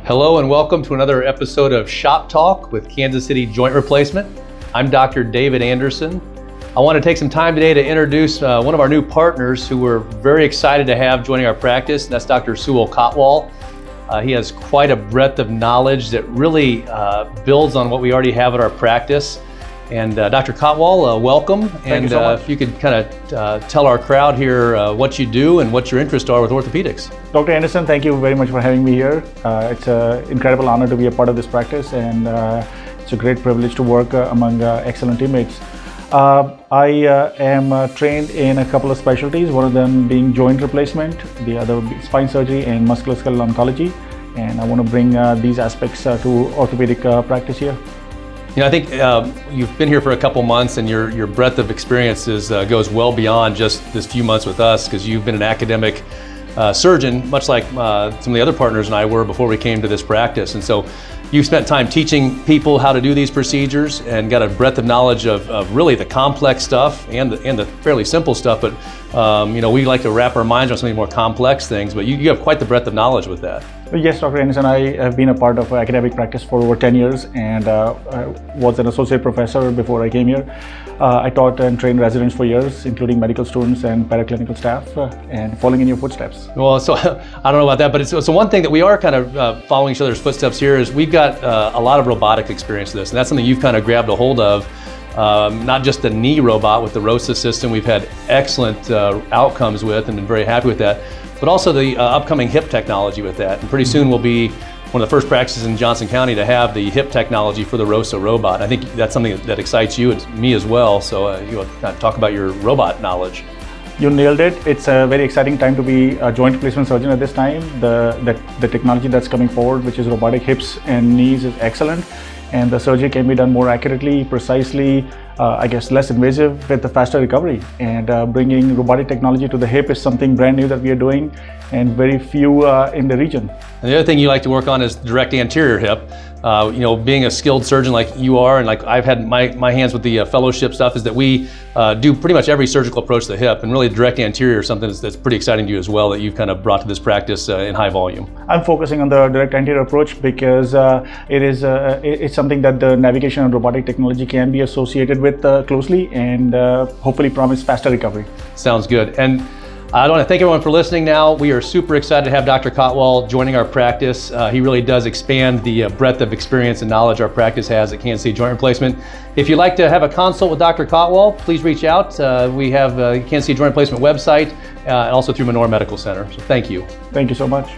Hello and welcome to another episode of Shop Talk with Kansas City Joint Replacement. I'm Dr. David Anderson. I want to take some time today to introduce one of our new partners who we're very excited to have joining our practice, and that's Dr. Sewell Cotwall. He has quite a breadth of knowledge that really builds on what we already have at our practice. And Dr. Cotwall, welcome. Thank you so much. If you could kind of tell our crowd here what you do and what your interests are with orthopedics. Dr. Anderson, thank you very much for having me here. It's an incredible honor to be a part of this practice, and it's a great privilege to work among excellent teammates. I am trained in a couple of specialties, one of them being joint replacement, the other spine surgery and musculoskeletal oncology, and I want to bring these aspects to orthopedic practice here. You know, I think you've been here for a couple months, and your breadth of experiences goes well beyond just this few months with us, because you've been an academic surgeon, much like some of the other partners and I were before we came to this practice. And so you've spent time teaching people how to do these procedures and got a breadth of knowledge of really the complex stuff and the fairly simple stuff. But you know, we like to wrap our minds on some of the more complex things, but you have quite the breadth of knowledge with that. Yes, Dr. Anderson, I have been a part of academic practice for over 10 years and I was an associate professor before I came here. I taught and trained residents for years, including medical students and paraclinical staff, and following in your footsteps. Well, so I don't know about that, but so one thing that we are kind of following each other's footsteps here is we've got a lot of robotic experience with this, and that's something you've kind of grabbed a hold of. Not just the knee robot with the ROSA system, we've had excellent outcomes with and been very happy with that, but also the upcoming hip technology with that. And pretty soon we'll be one of the first practices in Johnson County to have the hip technology for the ROSA robot. I think that's something that excites you and me as well, so you want to talk about your robot knowledge. You nailed it. It's a very exciting time to be a joint replacement surgeon at this time. The technology that's coming forward, which is robotic hips and knees, is excellent. And the surgery can be done more accurately, precisely, less invasive with a faster recovery. And bringing robotic technology to the hip is something brand new that we are doing, and very few in the region. And the other thing you like to work on is direct anterior hip. You know, being a skilled surgeon like you are, and like I've had my hands with the fellowship stuff, is that we do pretty much every surgical approach to the hip, and really direct anterior is something that's pretty exciting to you as well, that you've kind of brought to this practice in high volume. I'm focusing on the direct anterior approach because it's something that the navigation and robotic technology can be associated with closely, and hopefully promise faster recovery. Sounds good. And I want to thank everyone for listening now. We are super excited to have Dr. Cotwall joining our practice. He really does expand the breadth of experience and knowledge our practice has at Kansas City Joint Replacement. If you'd like to have a consult with Dr. Cotwall, please reach out. We have Kansas City Joint Replacement website and also through Menorah Medical Center. So thank you. Thank you so much.